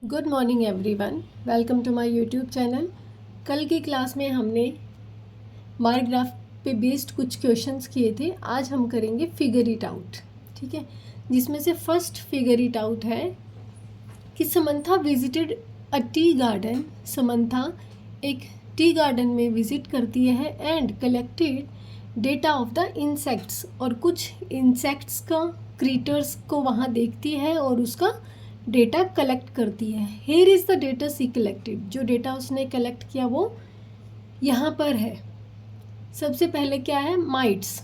Good morning everyone, welcome to my YouTube channel. कल की class में हमने बार ग्राफ पे बेस्ड कुछ क्वेश्चंस किए थे। आज हम करेंगे फिगर इट आउट, ठीक है। जिसमें से फर्स्ट फिगर इट आउट है कि Samantha visited a tea garden. Samantha एक टी गार्डन में विजिट करती है and collected data of the insects, और कुछ इंसेक्ट्स का क्रीटर्स को वहाँ देखती है और उसका डेटा कलेक्ट करती है। Here is the data she collected. जो डेटा उसने कलेक्ट किया वो यहाँ पर है। सबसे पहले क्या है, माइट्स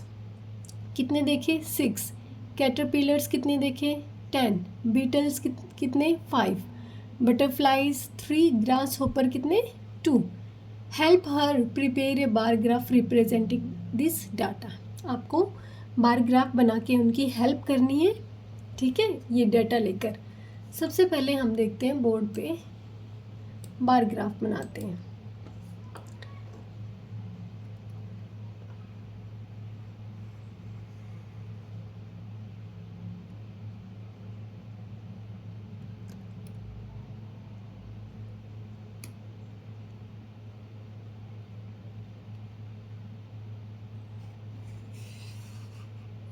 कितने देखे 6, कैटरपिलर्स कितने देखे 10, बीटल्स कितने 5, बटरफ्लाइज 3, ग्रास होपर कितने 2। Help her prepare a bar graph representing this data. आपको बार ग्राफ बना के उनकी हेल्प करनी है, ठीक है, ये डाटा लेकर। सबसे पहले हम देखते हैं बोर्ड पे बार ग्राफ बनाते हैं।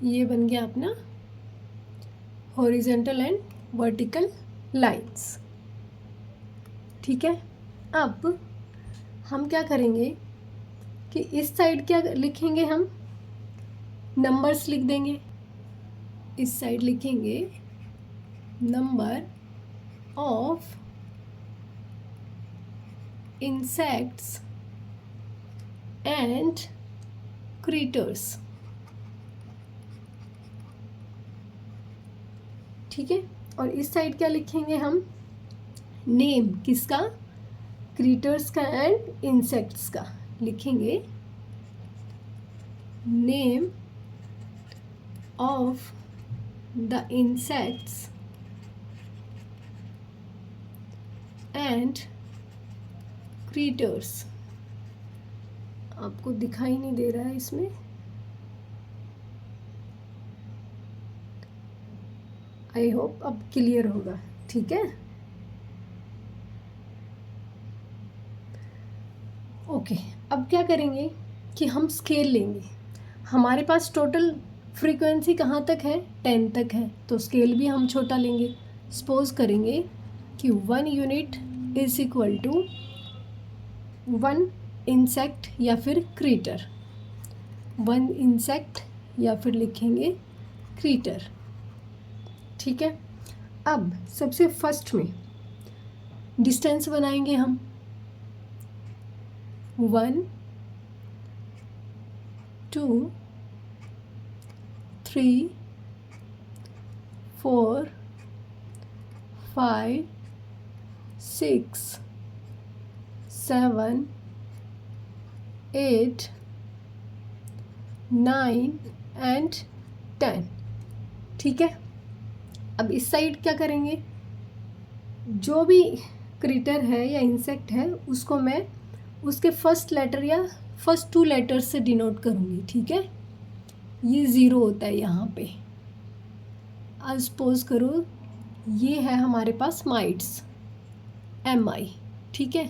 ये बन गया अपना हॉरिजॉन्टल एंड वर्टिकल लाइंस, ठीक है। अब हम क्या करेंगे कि इस साइड क्या लिखेंगे, हम नंबर्स लिख देंगे। इस साइड लिखेंगे नंबर ऑफ इंसेक्ट्स एंड क्रीटर्स, ठीक है। और इस साइड क्या लिखेंगे हम, नेम किसका, क्रीटर्स का एंड इंसेक्ट्स का लिखेंगे। Name of the insects and creatures. आपको दिखाई नहीं दे रहा है इसमें, आई होप अब क्लियर होगा, ठीक है। ओके, अब क्या करेंगे कि हम स्केल लेंगे। हमारे पास टोटल फ्रीक्वेंसी कहाँ तक है, 10 तक है, तो स्केल भी हम छोटा लेंगे। सपोज करेंगे कि 1 unit is equal to 1 insect या फिर क्रीटर, 1 इंसेक्ट या फिर लिखेंगे क्रीटर, ठीक है। अब सबसे फर्स्ट में डिस्टेंस बनाएंगे हम 1 2 3 4 5 6 7 8 9 एंड 10, ठीक है। अब इस साइड क्या करेंगे, जो भी क्रीटर है या इंसेक्ट है उसको मैं उसके फर्स्ट लेटर या फर्स्ट 2 लेटर्स से डिनोट करूँगी, ठीक है। ये 0 होता है यहाँ पे। आज सपोज करो ये है हमारे पास माइट्स, MI, ठीक है।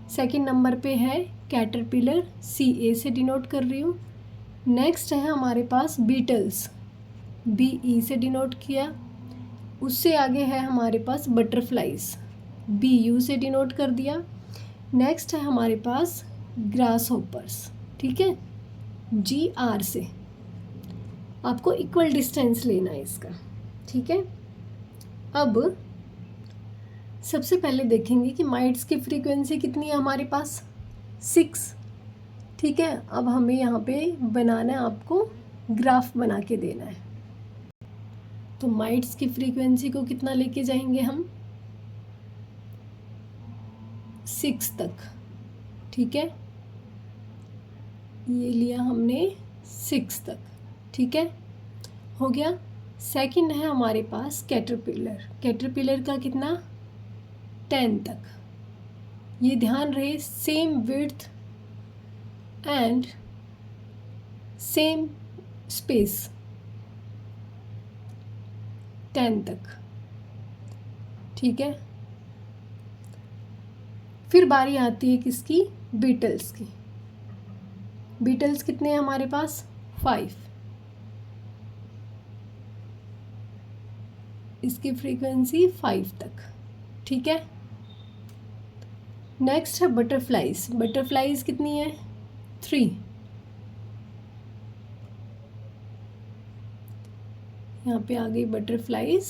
सेकंड नंबर पे है कैटरपिलर, CA से डिनोट कर रही हूँ। नेक्स्ट है हमारे पास बीटल्स, BE से डिनोट किया। उससे आगे है हमारे पास बटरफ्लाइज, BU से डिनोट कर दिया। नेक्स्ट है हमारे पास ग्रास होपर्स, ठीक है, GR से। आपको इक्वल डिस्टेंस लेना है इसका, ठीक है। अब सबसे पहले देखेंगे कि माइट्स की फ्रीक्वेंसी कितनी है हमारे पास 6, ठीक है। अब हमें यहाँ पे बनाना है, आपको ग्राफ बना के देना है। तो माइट्स की फ्रीक्वेंसी को कितना लेके जाएंगे हम 6 तक, ठीक है। ये लिया हमने 6 तक, ठीक है, हो गया। सेकंड है हमारे पास कैटरपिलर, कैटरपिलर का कितना 10 तक। ये ध्यान रहे same width and same space, 10 तक, ठीक है। फिर बारी आती है किसकी, बीटल्स की। बीटल्स कितने हैं हमारे पास, 5। इसकी फ्रीक्वेंसी 5 तक, ठीक है। नेक्स्ट है बटरफ्लाइज। बटरफ्लाइज कितनी है, 3। यहाँ पे आ गई बटरफ्लाइज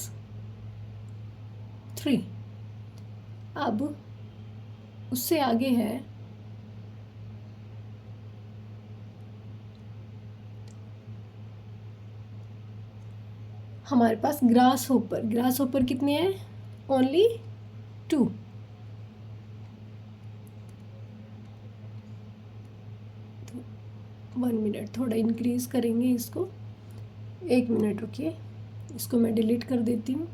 3। अब उससे आगे है हमारे पास ग्रास होपर। ग्रास होपर कितने हैं, ओनली 2। तो 1 मिनट, थोड़ा इंक्रीज करेंगे इसको, 1 मिनट रुकिए, इसको मैं डिलीट कर देती हूँ।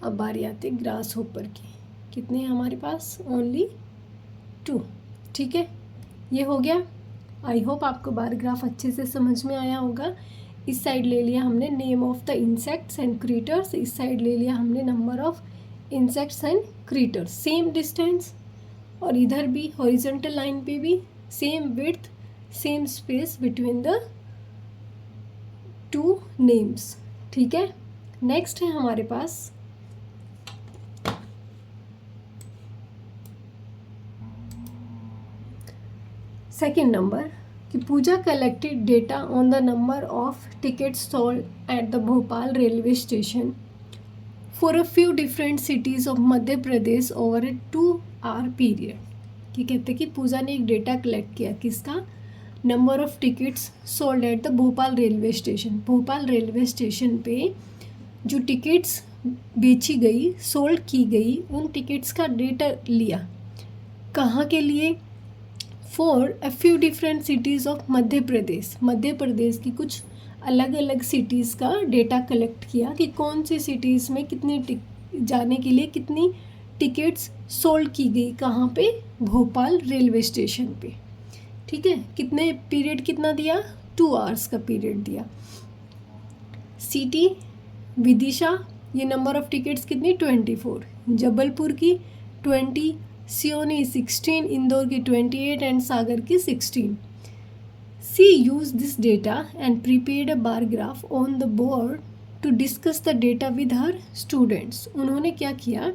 अब बारी आती है ग्रास होपर की। कितने हैं हमारे पास, ओनली 2, ठीक है। ये हो गया। आई होप आपको बार ग्राफ अच्छे से समझ में आया होगा। इस साइड ले लिया हमने name of the insects and creatures, इस साइड ले लिया हमने number of insects and creatures, same distance. और इधर भी हॉरिजॉन्टल लाइन पे भी same width, same space between the 2 names, ठीक है। नेक्स्ट है हमारे पास सेकेंड नंबर कि Pooja collected data on the number of tickets sold at the Bhopal railway station for a few different cities of Madhya Pradesh over A 2 our period. कि कहते हैं कि पूजा ने एक डेटा कलेक्ट किया, किसका, number of tickets sold at the Bhopal railway station. Bhopal railway station पे जो टिकट्स बेची गई, सोल्ड की गई, उन टिकट्स का डेटा लिया। कहाँ के लिए, for a few different cities of Madhya Pradesh. Madhya Pradesh की कुछ अलग अलग सिटीज़ का डेटा कलेक्ट किया कि कौन सी सिटीज़ में कितनी जाने के लिए कितनी टिकट्स सोल्ड की गई, कहाँ पे, भोपाल रेलवे स्टेशन पे, ठीक है। कितने पीरियड कितना दिया, 2 आवर्स का पीरियड दिया। सिटी विदिशा, ये नंबर ऑफ टिकट्स कितनी, 24। जबलपुर की 20, सियोनी 16, इंदौर की 28 एंड सागर की 16। She use this data and prepared a bar graph on the board to discuss the data with her students. उन्होंने क्या किया,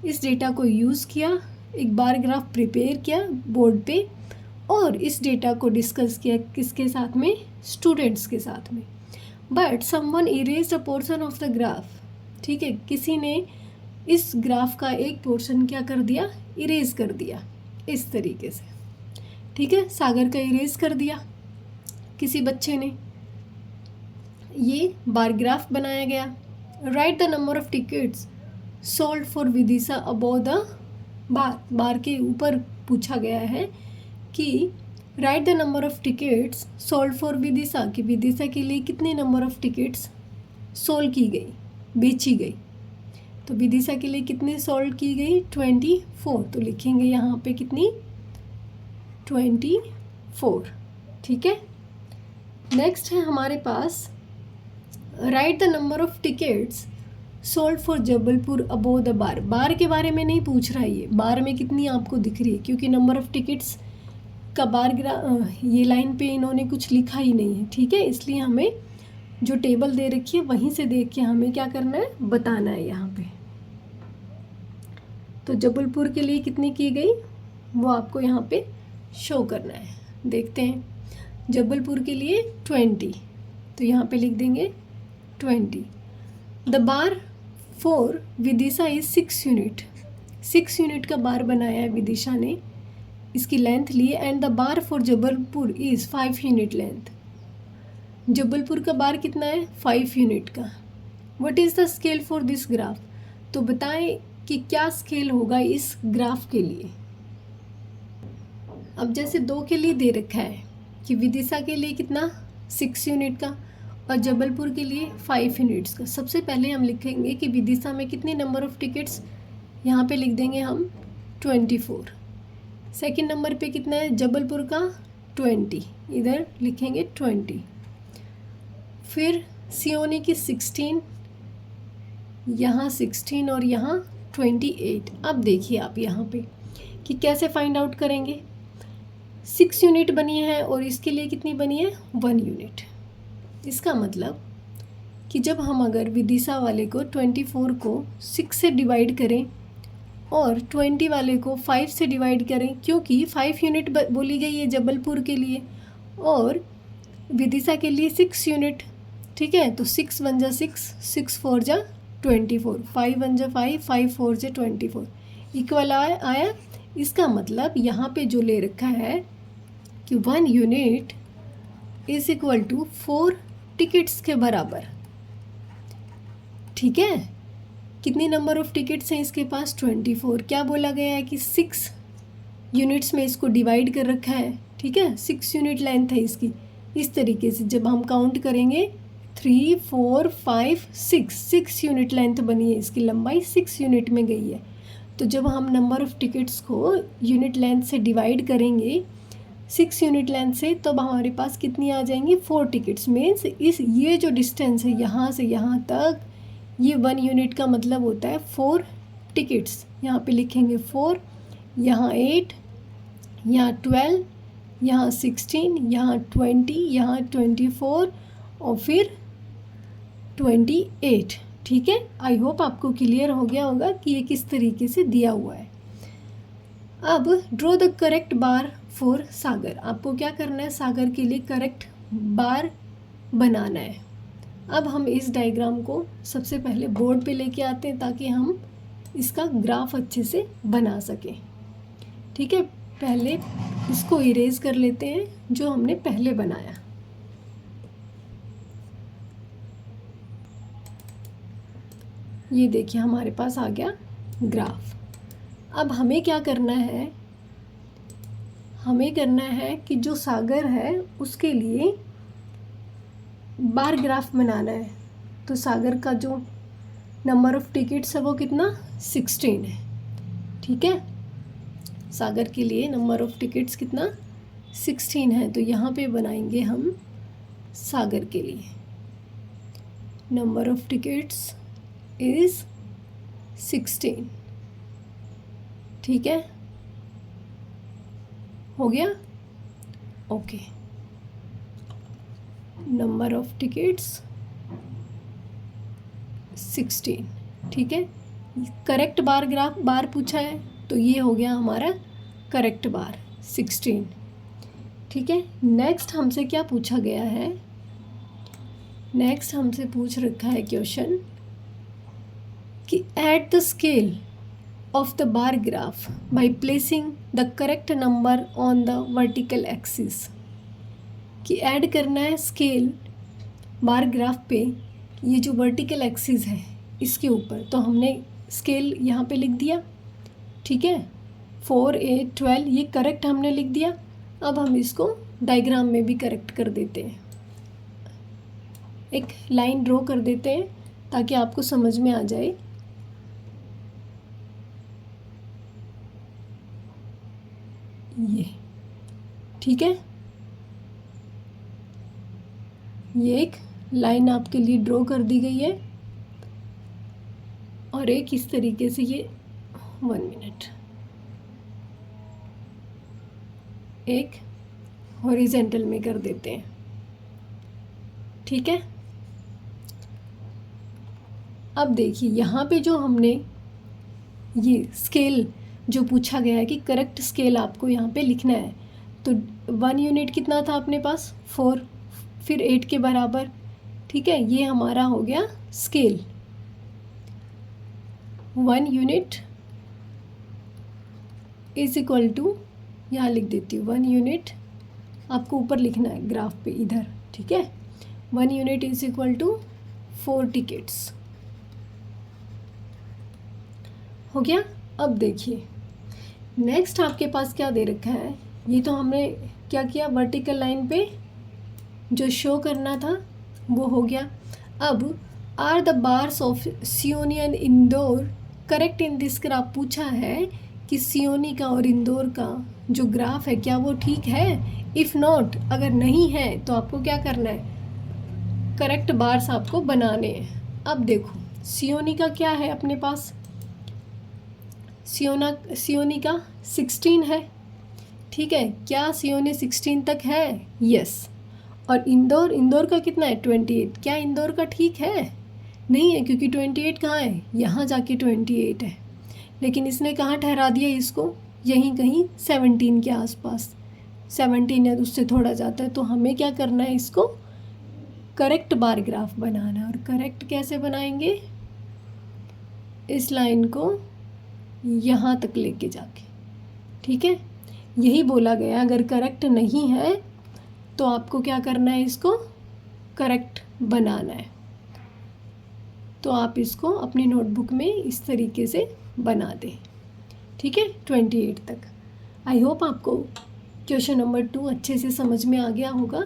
इस डेटा को यूज़ किया, एक बार ग्राफ प्रिपेयर किया बोर्ड पे और इस डेटा को डिस्कस किया किसके साथ में, स्टूडेंट्स के साथ में। But someone erased a portion of the graph, ठीक है, किसी ने इस ग्राफ का एक पोर्शन क्या कर दिया, इरेज कर दिया, इस तरीके से, ठीक है। सागर का इरेज कर दिया किसी बच्चे ने, ये बार ग्राफ बनाया गया। Write the number of tickets sold for Vidisha above the bar. Bar के ऊपर पूछा गया है कि write the number of tickets sold for Vidisha, कि विदिशा के लिए कितने नंबर ऑफ टिकट्स सोल्ड की गई, बेची गई। तो विदिशा के लिए कितनी सोल्ड की गई, 24। तो लिखेंगे यहाँ पे कितनी, 24, ठीक है। नेक्स्ट है हमारे पास write the number of tickets sold for Jabalpur above the bar. Bar के बारे में नहीं पूछ रहा है, ये बार में कितनी आपको दिख रही है, क्योंकि नंबर ऑफ टिकट्स का बार ये लाइन पे इन्होंने कुछ लिखा ही नहीं है, ठीक है। इसलिए हमें जो टेबल दे रखी है वहीं से देख के हमें क्या करना है, बताना है यहाँ पे। तो जबलपुर के लिए कितनी की गई वो आपको यहाँ पे शो करना है। देखते हैं, जबलपुर के लिए 20, तो यहाँ पे लिख देंगे 20। The bar for Vidisha is 6 unit. 6 unit का बार बनाया है विदिशा ने, इसकी लेंथ ली। And the bar for Jabalpur is 5 unit length. Jabalpur का बार कितना है, 5 यूनिट का। What is the scale for this graph, तो बताएं कि क्या स्केल होगा इस ग्राफ के लिए। अब जैसे 2 के लिए दे रखा है कि विदिशा के लिए कितना, 6 यूनिट का, और जबलपुर के लिए 5 यूनिट्स का। सबसे पहले हम लिखेंगे कि विदिशा में कितनी नंबर ऑफ टिकट्स, यहाँ पे लिख देंगे हम 24। सेकंड नंबर पे कितना है, जबलपुर का 20, इधर लिखेंगे 20। फिर सियोनी की 16, यहाँ 16 और यहाँ 28। अब देखिए आप यहाँ पे कि कैसे फाइंड आउट करेंगे। 6 यूनिट बनी है और इसके लिए कितनी बनी है, 1 यूनिट। इसका मतलब कि जब हम अगर विदिशा वाले को 24 को 6 से डिवाइड करें और 20 वाले को 5 से डिवाइड करें, क्योंकि 5 यूनिट बोली गई है जबलपुर के लिए और विदिशा के लिए 6 यूनिट, ठीक है। तो 6 1 जा 6, 6 4 जा 24, 5 1 जा 5, 5 4 जा 24 इक्वल आया। इसका मतलब यहाँ पे जो ले रखा है कि 1 unit is equal to 4 tickets के बराबर, ठीक है। कितनी नंबर ऑफ टिकट्स हैं इसके पास, 24। क्या बोला गया है कि 6 यूनिट्स में इसको डिवाइड कर रखा है, ठीक है। 6 यूनिट लेंथ है इसकी। इस तरीके से जब हम काउंट करेंगे 3 4 5 6 यूनिट लेंथ बनी है इसकी, लंबाई 6 यूनिट में गई है। तो जब हम नंबर ऑफ टिकट्स को यूनिट लेंथ से डिवाइड करेंगे 6 यूनिट लेंथ से, तब हमारे पास कितनी आ जाएंगी, 4 टिकट्स। मीन्स ये जो डिस्टेंस है यहाँ से यहाँ तक, ये 1 यूनिट का मतलब होता है 4 टिकट्स। यहाँ पे लिखेंगे 4, यहाँ 8, यहाँ 12, यहाँ 16, यहाँ 20, यहाँ 24 और फिर 28, ठीक है। आई होप आपको क्लियर हो गया होगा कि ये किस तरीके से दिया हुआ है। अब draw the correct bar for Sagar. आपको क्या करना है, सागर के लिए करेक्ट बार बनाना है। अब हम इस डायग्राम को सबसे पहले बोर्ड पे लेके आते हैं ताकि हम इसका ग्राफ अच्छे से बना सकें, ठीक है। पहले इसको इरेज कर लेते हैं जो हमने पहले बनाया। ये देखिए हमारे पास आ गया ग्राफ। अब हमें क्या करना है, हमें करना है कि जो सागर है उसके लिए बार ग्राफ बनाना है। तो सागर का जो नंबर ऑफ टिकट्स है वो कितना, 16 है, ठीक है। सागर के लिए नंबर ऑफ टिकट्स कितना, 16 है। तो यहाँ पे बनाएंगे हम सागर के लिए नंबर ऑफ टिकट्स इज़ 16, ठीक है। हो गया, ओके। नंबर ऑफ टिकट्स 16, ठीक है। करेक्ट बार ग्राफ बार पूछा है तो ये हो गया हमारा करेक्ट बार 16, ठीक है। नेक्स्ट हमसे क्या पूछा गया है, नेक्स्ट हमसे पूछ रखा है क्वेश्चन कि add the scale of the bar graph by placing the correct number on the vertical axis। कि ऐड करना है स्केल बार ग्राफ पे, ये जो वर्टिकल एक्सिस है इसके ऊपर। तो हमने स्केल यहाँ पे लिख दिया, ठीक है। 4 8 12 ये करेक्ट हमने लिख दिया। अब हम इसको डायग्राम में भी करेक्ट कर देते हैं, एक लाइन ड्रॉ कर देते हैं ताकि आपको समझ में आ जाए। ये ठीक है, ये एक लाइन आपके लिए ड्रॉ कर दी गई है और एक इस तरीके से ये 1 मिनट एक हॉरिजेंटल में कर देते हैं, ठीक है। अब देखिए यहाँ पे जो हमने ये स्केल जो पूछा गया है कि करेक्ट स्केल आपको यहाँ पे लिखना है। तो 1 यूनिट कितना था अपने पास, 4, फिर 8 के बराबर, ठीक है। ये हमारा हो गया scale. 1 unit is equal to, यहाँ लिख देती हूँ 1 यूनिट, आपको ऊपर लिखना है ग्राफ पे इधर, ठीक है। 1 unit is equal to 4 tickets, हो गया। अब देखिए नेक्स्ट आपके पास क्या दे रखा है। ये तो हमने क्या किया, वर्टिकल लाइन पे जो शो करना था वो हो गया। अब are the bars of Seoni and Indore correct in this graph. पूछा है कि सियोनी का और इंदौर का जो ग्राफ है क्या वो ठीक है। इफ़ नॉट, अगर नहीं है तो आपको क्या करना है, करेक्ट बार्स आपको बनाने हैं। अब देखो सियोनी का क्या है अपने पास, सियोनी का 16 है, ठीक है। क्या सियोनी 16 तक है? यस। और इंदौर का कितना है? 28। क्या इंदौर का ठीक है? नहीं है, क्योंकि 28 कहाँ है? यहाँ जाके 28 है। लेकिन इसने कहाँ ठहरा दिया इसको? यहीं कहीं 17 के आसपास। 17 है, उससे थोड़ा जाता है। तो हमें क्या करना है, इसको करेक्ट बार ग्राफ बनाना है। और करेक्ट कैसे बनाएंगे? इस लाइन को यहाँ तक लेके जाके, ठीक है। यही बोला गया, अगर करेक्ट नहीं है तो आपको क्या करना है, इसको करेक्ट बनाना है। तो आप इसको अपनी नोटबुक में इस तरीके से बना दें, ठीक है, 28 तक। आई होप आपको क्वेश्चन नंबर 2 अच्छे से समझ में आ गया होगा।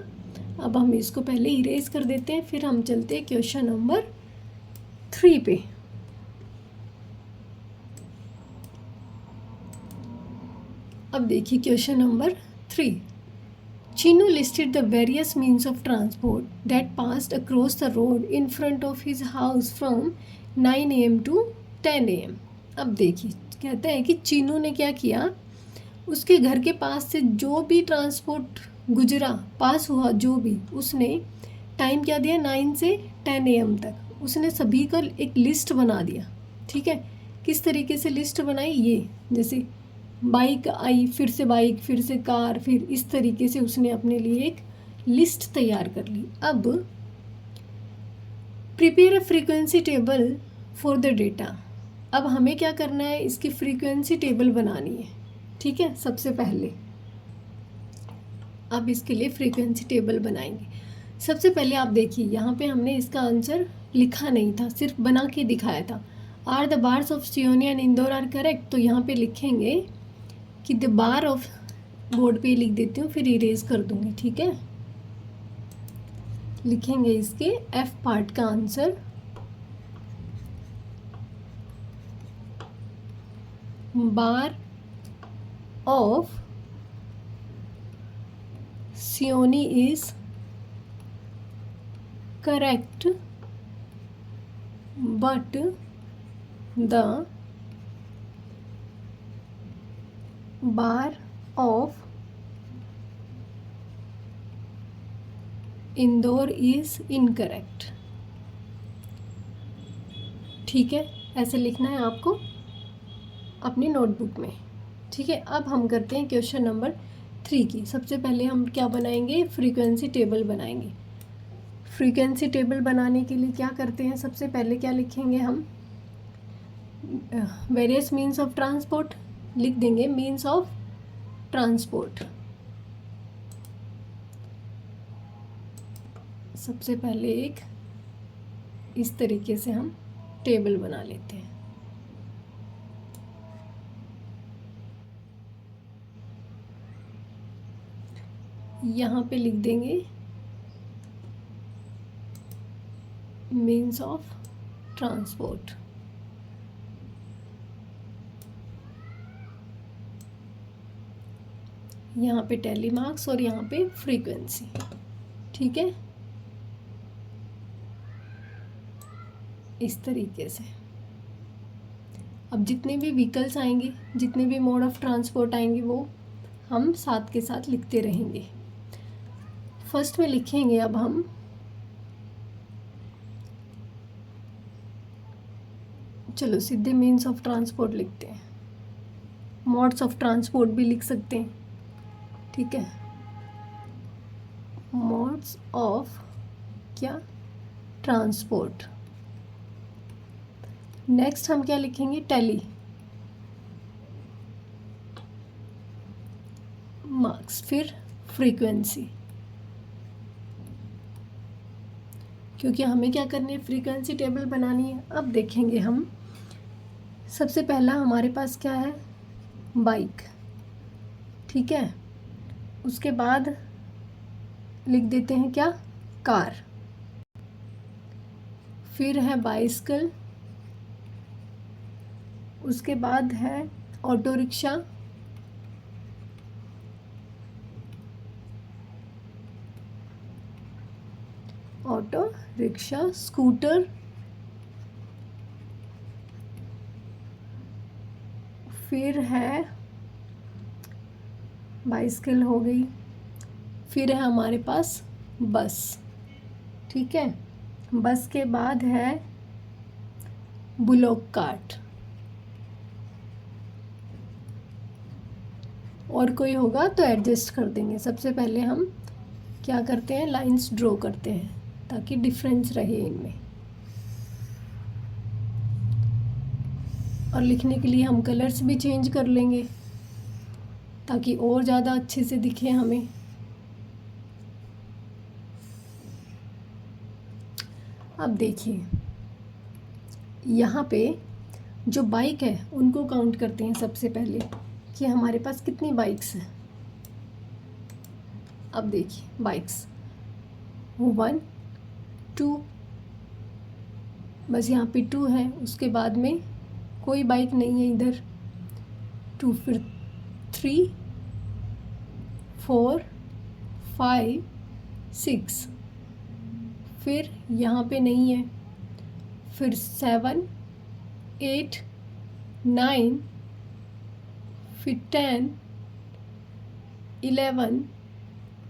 अब हम इसको पहले इरेज कर देते हैं, फिर हम चलते हैं क्वेश्चन नंबर 3 पे। अब देखिए question number 3। Chinu listed the various means of transport that passed across the road in front of his house from 9 AM to 10 AM। अब देखिए कहता है कि चीनू ने क्या किया, उसके घर के पास से जो भी ट्रांसपोर्ट गुजरा, पास हुआ जो भी, उसने टाइम क्या दिया, 9 से 10 AM तक। उसने सभी का एक लिस्ट बना दिया, ठीक है। किस तरीके से लिस्ट बनाई? ये जैसे बाइक आई, फिर से बाइक, फिर से कार, फिर इस तरीके से उसने अपने लिए एक लिस्ट तैयार कर ली। अब prepare a frequency table for the data. अब हमें क्या करना है, इसकी फ्रीक्वेंसी टेबल बनानी है, ठीक है। सबसे पहले अब इसके लिए फ्रीक्वेंसी टेबल बनाएंगे। सबसे पहले आप देखिए, यहाँ पे हमने इसका आंसर लिखा नहीं था, सिर्फ बना के दिखाया था। Are the bars of Seoni and Indore are correct. तो यहाँ पे लिखेंगे कि द बार ऑफ, बोर्ड पे लिख देती हूँ, फिर इरेज कर दूंगी, ठीक है। लिखेंगे इसके एफ पार्ट का answer, bar of Seoni is correct but the bar of Indore is incorrect, ठीक है। ऐसे लिखना है आपको अपनी नोटबुक में, ठीक है। अब हम करते हैं क्वेश्चन नंबर 3 की। सबसे पहले हम क्या बनाएंगे, फ्रीक्वेंसी टेबल बनाएंगे। फ्रीक्वेंसी टेबल बनाने के लिए क्या करते हैं, सबसे पहले क्या लिखेंगे हम, वेरियस मीन्स ऑफ ट्रांसपोर्ट लिख देंगे, मीन्स ऑफ ट्रांसपोर्ट। सबसे पहले एक इस तरीके से हम टेबल बना लेते हैं। यहाँ पे लिख देंगे मीन्स ऑफ ट्रांसपोर्ट। यहाँ पे टैली मार्क्स और यहाँ पे फ्रीक्वेंसी, ठीक है, इस तरीके से। अब जितने भी व्हीकल्स आएंगे, जितने भी मोड ऑफ ट्रांसपोर्ट आएंगे, वो हम साथ के साथ लिखते रहेंगे। फर्स्ट में लिखेंगे अब हम चलो सीधे मीन्स ऑफ ट्रांसपोर्ट लिखते हैं, मोड्स ऑफ ट्रांसपोर्ट भी लिख सकते हैं, ठीक है। मोड्स ऑफ क्या, ट्रांसपोर्ट। नेक्स्ट हम क्या लिखेंगे, टैली मार्क्स, फिर फ्रीक्वेंसी, क्योंकि हमें क्या करनी है, फ्रीक्वेंसी टेबल बनानी है। अब देखेंगे हम, सबसे पहला हमारे पास क्या है, बाइक, ठीक है। उसके बाद लिख देते हैं क्या, कार, फिर है बाइसिकल, उसके बाद है auto rickshaw, auto rickshaw, scooter, फिर है बाइसिकल हो गई, फिर है हमारे पास बस, ठीक है। बस के बाद है बुलॉक कार्ट, और कोई होगा तो एडजस्ट कर देंगे। सबसे पहले हम क्या करते हैं, लाइंस ड्रॉ करते हैं ताकि डिफरेंस रहे इनमें, और लिखने के लिए हम कलर्स भी चेंज कर लेंगे ताकि और ज़्यादा अच्छे से दिखे हमें। अब देखिए यहाँ पे जो बाइक है उनको काउंट करते हैं सबसे पहले कि हमारे पास कितनी बाइक्स हैं। अब देखिए बाइक्स 1 2, बस यहाँ पे 2 है, उसके बाद में कोई बाइक नहीं है इधर, 2, फिर 3 4 5 6, फिर यहाँ पे नहीं है, फिर 7 8 9, फिर 10 11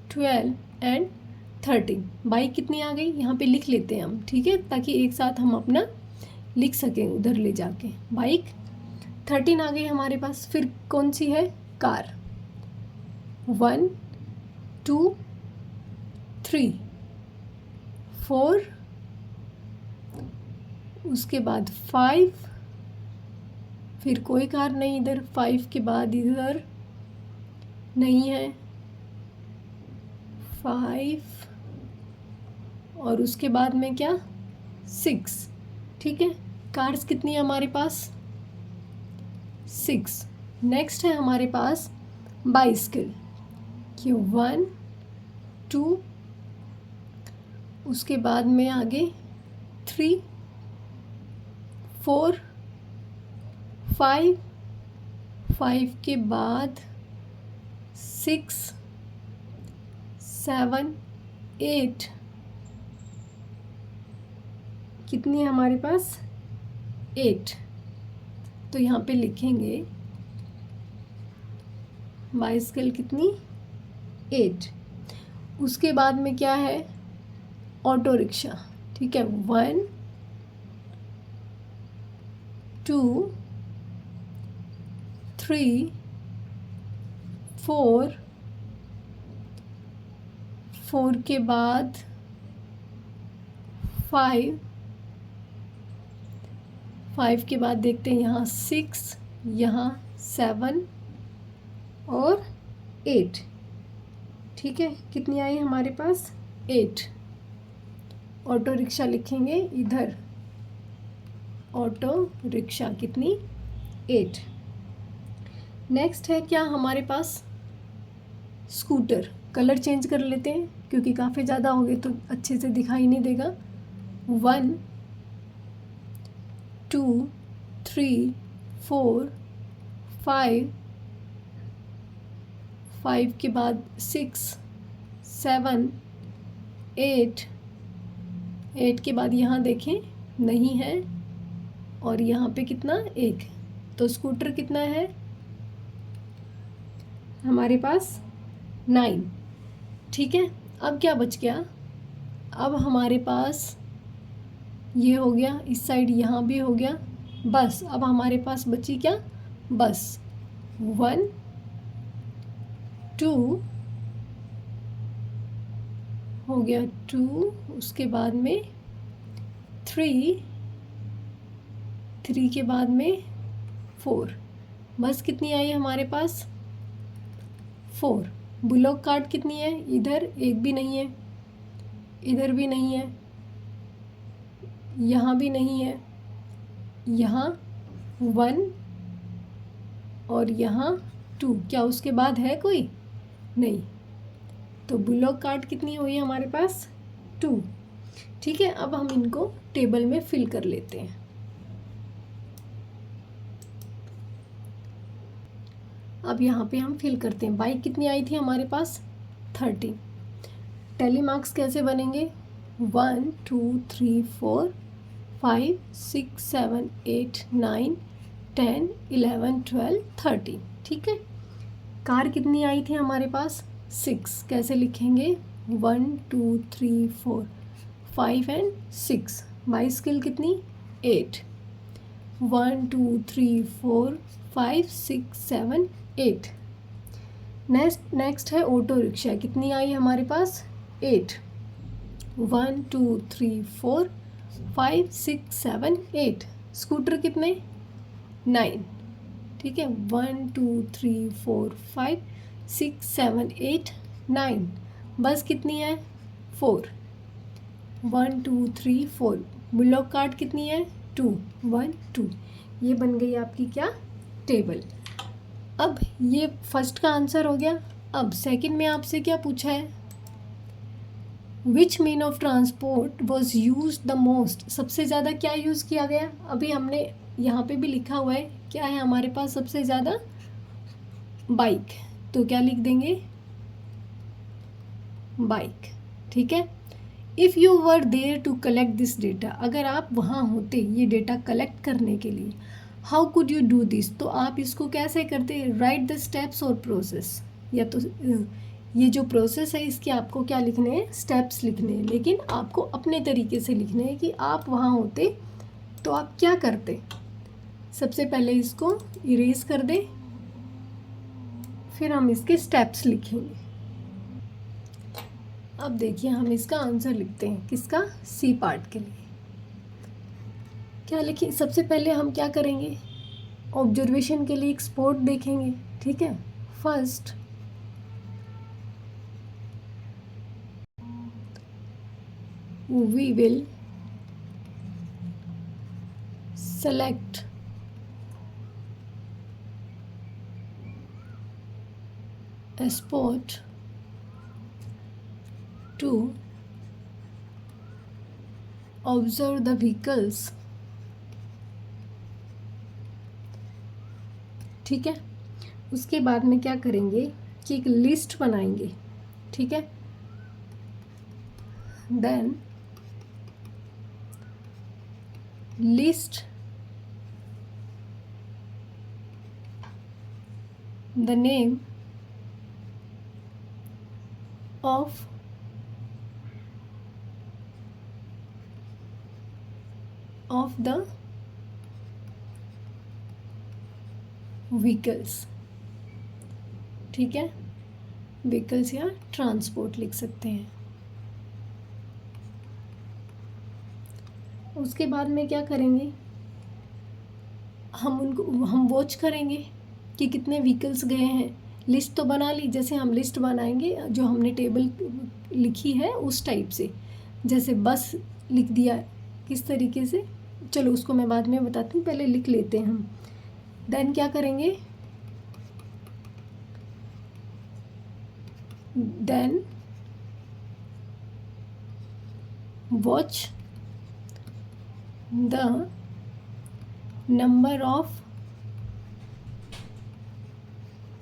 12 एंड 13। बाइक कितनी आ गई यहाँ पे लिख लेते हैं हम, ठीक है, ताकि एक साथ हम अपना लिख सकें उधर ले जाके। बाइक 13 आ गई हमारे पास। फिर कौन सी है, कार, 1 2 3 4, उसके बाद 5, फिर कोई कार नहीं इधर, 5 के बाद इधर नहीं है, 5, और उसके बाद में क्या, 6, ठीक है। कार्स कितनी है हमारे पास, 6। नेक्स्ट है हमारे पास बाइसिकल कि 1 2, उसके बाद में आगे 3 4 5, 5 के बाद 6 7 8, कितनी है हमारे पास, 8। तो यहाँ पे लिखेंगे बाइसिकल कितनी, 8। उसके बाद में क्या है, ऑटो रिक्शा, ठीक है, 1 2 3 4, 4 के बाद 5, 5 के बाद देखते हैं यहाँ 6, यहाँ 7 और 8, ठीक है। कितनी आई हमारे पास, 8। ऑटो रिक्शा लिखेंगे इधर, ऑटो रिक्शा कितनी, 8। नेक्स्ट है क्या हमारे पास, स्कूटर। कलर चेंज कर लेते हैं क्योंकि काफ़ी ज़्यादा हो गए तो अच्छे से दिखाई नहीं देगा। 1 2 3 4 5, 5 के बाद 6 7 8, 8 के बाद यहाँ देखें नहीं है, और यहाँ पे कितना, 1। तो स्कूटर कितना है हमारे पास, 9, ठीक है। अब क्या बच गया, अब हमारे पास ये हो गया, इस साइड यहाँ भी हो गया, बस अब हमारे पास बची क्या, बस 1 2 हो गया, 2, उसके बाद में 3 के बाद में 4, बस कितनी आई हमारे पास, 4। बुलॉक कार्ट कितनी है, इधर एक भी नहीं है, इधर भी नहीं है, यहाँ भी नहीं है, यहाँ 1 और यहाँ 2, क्या उसके बाद है कोई, नहीं। तो बुलॉक कार्ट कितनी हुई हमारे पास, 2, ठीक है। अब हम इनको टेबल में फिल कर लेते हैं। अब यहाँ पे हम फिल करते हैं। बाइक कितनी आई थी हमारे पास, 30। टैली मार्क्स कैसे बनेंगे, 1 2 3 4 5 6 7 8 9 10, 11, 12, 13। ठीक है, कार कितनी आई थी हमारे पास? 6। कैसे लिखेंगे? 1, 2, 3, 4, 5 एंड 6। बाइसिकल कितनी? 8। 1, 2, 3, 4, 5, 6, 7, 8। नेक्स्ट है ऑटो रिक्शा। कितनी आई हमारे पास? 8। 1, 2, 3, 4, 5, 6, 7, 8। स्कूटर कितने? 9। ठीक है, 1, 2, 3, 4, 5, 6, 7, 8, 9। बस कितनी है? 4। 1, 2, 3, 4। बुलॉक कार्ट कितनी है? 2। 1, 2। ये बन गई आपकी क्या? टेबल। अब ये फर्स्ट का आंसर हो गया। अब सेकंड में आपसे क्या पूछा है? Which mean of transport was use the most? सबसे ज़्यादा क्या यूज़ किया गया? अभी हमने यहाँ पे भी लिखा हुआ है, क्या है हमारे पास सबसे ज़्यादा? बाइक। तो क्या लिख देंगे? बाइक। ठीक है, if you were there to collect this data, अगर आप वहाँ होते ये डेटा कलेक्ट करने के लिए, how could you do this? तो आप इसको कैसे करते? राइट द स्टेप्स और प्रोसेस। या तो ये जो प्रोसेस है इसके आपको क्या लिखने हैं? स्टेप्स लिखने हैं, लेकिन आपको अपने तरीके से लिखने हैं कि आप वहाँ होते तो आप क्या करते। सबसे पहले इसको इरेज कर दें, फिर हम इसके स्टेप्स लिखेंगे। अब देखिए हम इसका आंसर लिखते हैं। किसका? सी पार्ट के लिए। क्या लिखिए? सबसे पहले हम क्या करेंगे? ऑब्जर्वेशन के लिए एक स्पॉट देखेंगे। ठीक है, first we will select a spot to observe the vehicles। ठीक है, उसके बाद में क्या करेंगे कि एक लिस्ट बनाएंगे। ठीक है, then list the name of the vehicles। ठीक है, व्हीकल्स या ट्रांसपोर्ट लिख सकते हैं। उसके बाद में क्या करेंगे? हम वॉच करेंगे कि कितने व्हीकल्स गए हैं। लिस्ट तो बना ली, जैसे हम लिस्ट बनाएंगे जो हमने टेबल लिखी है उस टाइप से। जैसे बस लिख दिया किस तरीके से, चलो उसको मैं बाद में बताती हूँ, पहले लिख लेते हैं हम। देन क्या करेंगे? Then watch the number of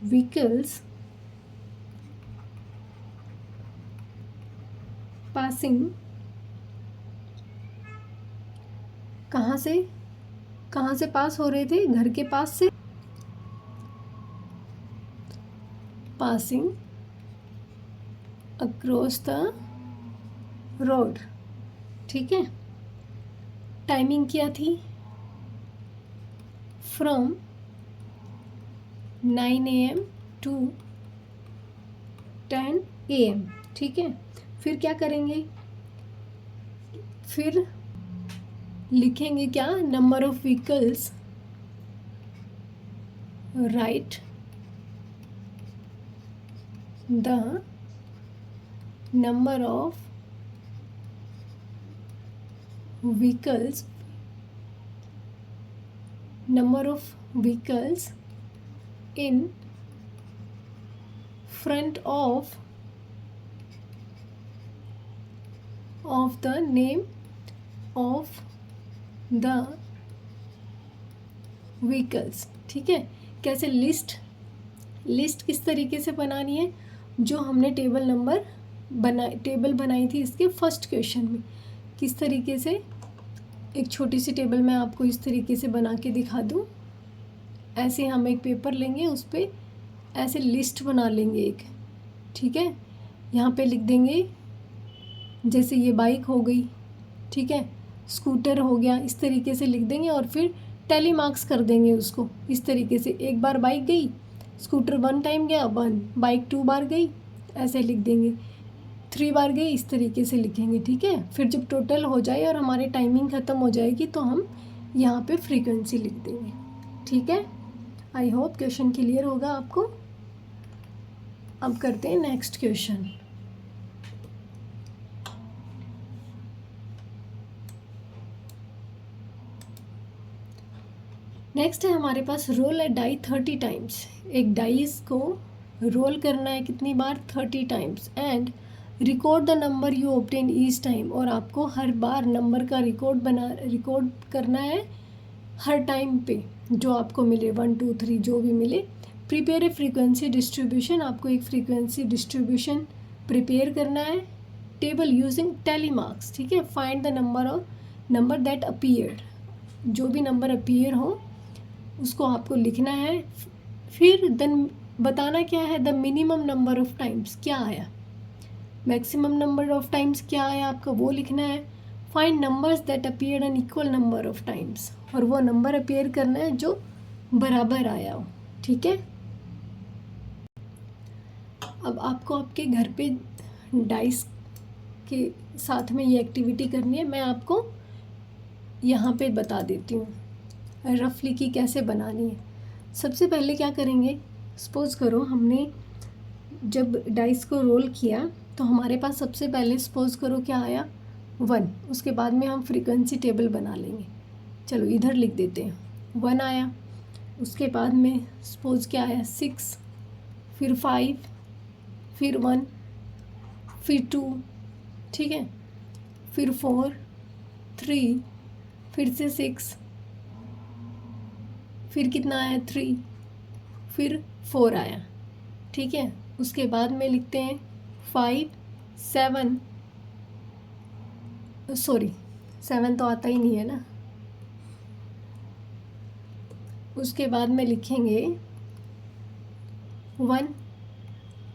vehicles passing. कहाँ से पास हो रहे थे? घर के पास से। Passing across the road. ठीक है, टाइमिंग क्या थी? From 9 AM to 10 AM। ठीक है, फिर क्या करेंगे? फिर लिखेंगे क्या? Number of vehicles, right the number of vehicles in front of the name of the vehicles। ठीक है, कैसे? लिस्ट किस तरीके से बनानी है? जो हमने टेबल बनाई थी इसके फर्स्ट क्वेश्चन में, किस तरीके से? एक छोटी सी टेबल मैं आपको इस तरीके से बना के दिखा दूँ। ऐसे हम एक पेपर लेंगे, उस पर ऐसे लिस्ट बना लेंगे एक, ठीक है। यहाँ पे लिख देंगे, जैसे ये बाइक हो गई, ठीक है, स्कूटर हो गया, इस तरीके से लिख देंगे और फिर टैली मार्क्स कर देंगे उसको इस तरीके से। एक बार बाइक गई, स्कूटर 1 टाइम गया 1, बाइक 2 बार गई, ऐसे लिख देंगे, 3 बार गई, इस तरीके से लिखेंगे, ठीक है। फिर जब टोटल हो जाए और हमारी टाइमिंग ख़त्म हो जाएगी तो हम यहाँ पे फ्रीक्वेंसी लिख देंगे, ठीक है। आई होप क्वेश्चन क्लियर होगा आपको। अब करते हैं नेक्स्ट क्वेश्चन। नेक्स्ट है हमारे पास रोल ए डाई 30 टाइम्स। एक डाइस को रोल करना है कितनी बार? 30 times. And record the number you obtain each time, और आपको हर बार नंबर का रिकॉर्ड करना है हर टाइम पे जो आपको मिले, 1 2 3 जो भी मिले। प्रिपेयर ए फ्रीक्वेंसी डिस्ट्रीब्यूशन, आपको एक फ्रीक्वेंसी डिस्ट्रीब्यूशन प्रिपेयर करना है। टेबल यूजिंग टैली मार्क्स, ठीक है। Find the number that appeared, जो भी नंबर अपीयर हो उसको आपको लिखना है। फिर देन बताना क्या है, the minimum number of times क्या आया, मैक्सिमम नंबर ऑफ टाइम्स क्या आया आपका वो लिखना है। Find numbers that appear an equal number of times, और वो नंबर अपीयर करना है जो बराबर आया हो, ठीक है। अब आपको आपके घर पे डाइस के साथ में ये एक्टिविटी करनी है। मैं आपको यहाँ पे बता देती हूँ रफली की कैसे बनानी है। सबसे पहले क्या करेंगे, सपोज़ करो हमने जब डाइस को रोल किया तो हमारे पास सबसे पहले सपोज़ करो क्या आया, 1। उसके बाद में हम फ्रीक्वेंसी टेबल बना लेंगे। चलो इधर लिख देते हैं, 1 आया। उसके बाद में सपोज़ क्या आया, 6, फिर 5, फिर 1, फिर 2, ठीक है, फिर 4, 3, फिर से 6, फिर कितना आया 3, फिर 4 आया, ठीक है। उसके बाद में लिखते हैं 5, 7, सॉरी 7 तो आता ही नहीं है ना। उसके बाद में लिखेंगे 1,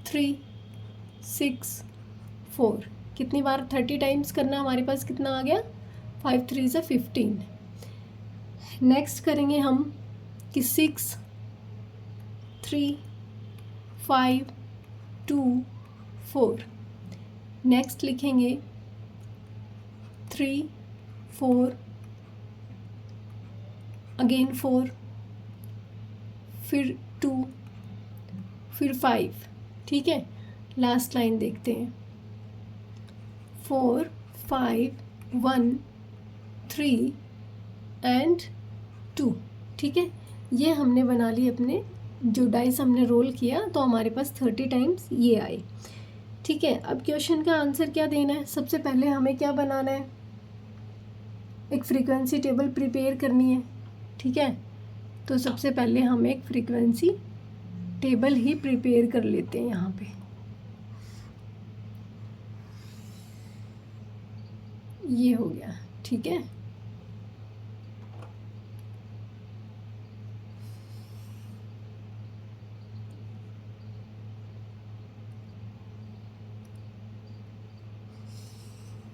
3, 6, 4। कितनी बार 30 टाइम्स करना, हमारे पास कितना आ गया, 5 3 से 15। नेक्स्ट करेंगे हम कि 6, 3, 5, 2, 4। नेक्स्ट लिखेंगे 3, 4, अगेन 4, फिर 2, फिर 5, ठीक है। लास्ट लाइन देखते हैं, 4, 5, 1, 3 एंड 2, ठीक है। ये हमने बना ली अपने जो डाइस हमने रोल किया, तो हमारे पास 30 टाइम्स ये आए, ठीक है। अब क्वेश्चन का आंसर क्या देना है, सबसे पहले हमें क्या बनाना है, एक फ्रीक्वेंसी टेबल प्रिपेयर करनी है, ठीक है। तो सबसे पहले हम एक फ्रीक्वेंसी टेबल ही प्रिपेयर कर लेते हैं यहाँ पे। ये हो गया, ठीक है।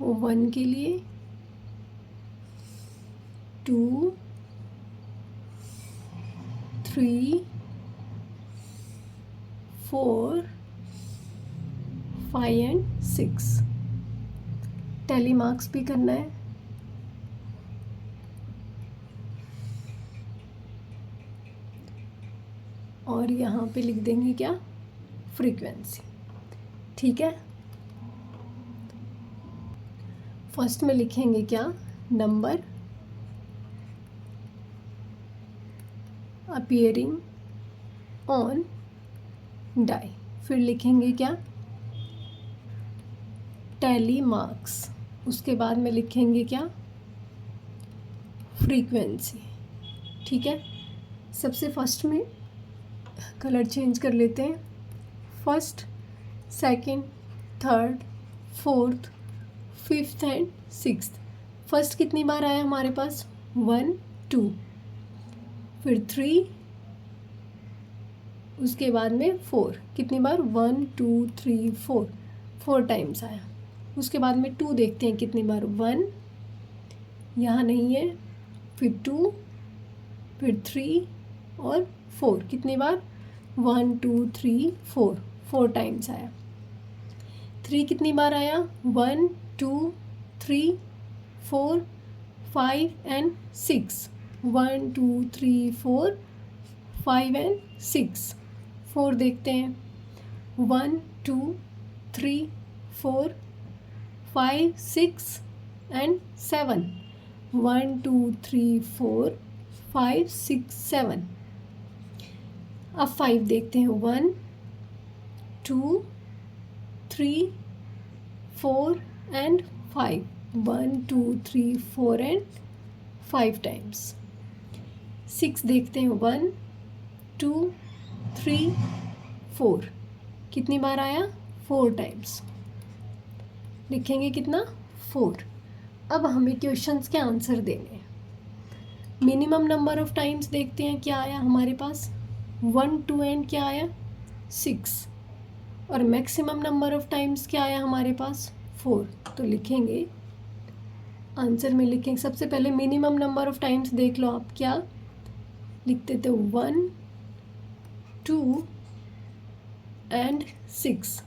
वो 1 के लिए, 2, 3, 4, 5 एंड 6। टैली मार्क्स भी करना है। और यहाँ पे लिख देंगे क्या, फ्रीक्वेंसी, ठीक है। फर्स्ट में लिखेंगे क्या, नंबर अपीयरिंग ऑन डाई। फिर लिखेंगे क्या, टैली मार्क्स। उसके बाद में लिखेंगे क्या, फ्रीक्वेंसी, ठीक है। सबसे फर्स्ट में कलर चेंज कर लेते हैं, first, second, third, fourth, fifth and sixth. First कितनी बार आया हमारे पास, 1 2, फिर 3, उसके बाद में 4, कितनी बार 1 2 3 4, 4 टाइम्स आया। उसके बाद में 2 देखते हैं कितनी बार, 1 यहाँ नहीं है, फिर 2, फिर 3 और 4, कितनी बार 1 2 3 4, 4 टाइम्स आया। 3 कितनी बार आया, 1 2 3 4 5 एंड 6, 1 2 3 4 5 एंड 6। 4 देखते हैं, 1 2 3 4 5 6 एंड 7, 1 2 3 4 5 6 7। अब 5 देखते हैं, 1 2 3 4 एंड 5, 1 2 3 4 एंड 5 टाइम्स। 6 देखते हैं, 1 2 3 4, कितनी बार आया, 4 टाइम्स। लिखेंगे कितना, 4। अब हमें क्वेश्चंस के आंसर देने हैं। मिनिमम नंबर ऑफ टाइम्स देखते हैं क्या आया हमारे पास, 1 2 एंड क्या आया, 6। और मैक्सिमम नंबर ऑफ टाइम्स क्या आया हमारे पास, 4। तो लिखेंगे आंसर में, लिखेंगे सबसे पहले मिनिमम नंबर ऑफ टाइम्स देख लो आप, क्या लिखते थे, 1 2 एंड 6।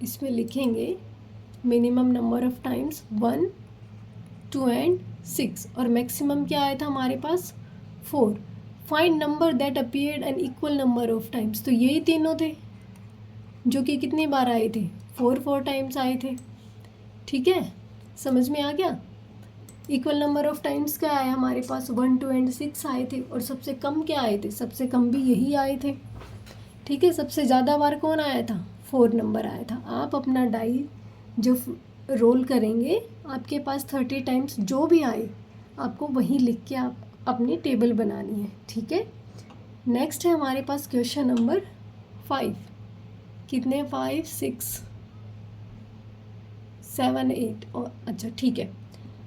इसमें लिखेंगे minimum number of times 1 2 and 6, और मैक्सिमम क्या आया था हमारे पास, 4। Find number that appeared an equal number of times, तो यही तीनों थे जो कि कितनी बार आए थे, 4 टाइम्स आए थे। ठीक है, समझ में आ गया। इक्वल नंबर ऑफ टाइम्स क्या आया हमारे पास, 1 2 एंड 6 आए थे, और सबसे कम क्या आए थे, सबसे कम भी यही आए थे। ठीक है, सबसे ज़्यादा बार कौन आया था, 4 नंबर आया था। आप अपना डाई जो रोल करेंगे, आपके पास 30 टाइम्स जो भी आए आपको वही लिख के आप अपनी टेबल बनानी है। ठीक है, नेक्स्ट है हमारे पास क्वेश्चन नंबर 5। कितने, 5 6 7 8, और अच्छा ठीक है,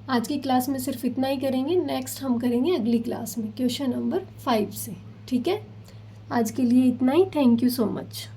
आज की क्लास में सिर्फ इतना ही करेंगे। नेक्स्ट हम करेंगे अगली क्लास में क्वेश्चन नंबर 5 से। ठीक है, आज के लिए इतना ही। Thank you so much.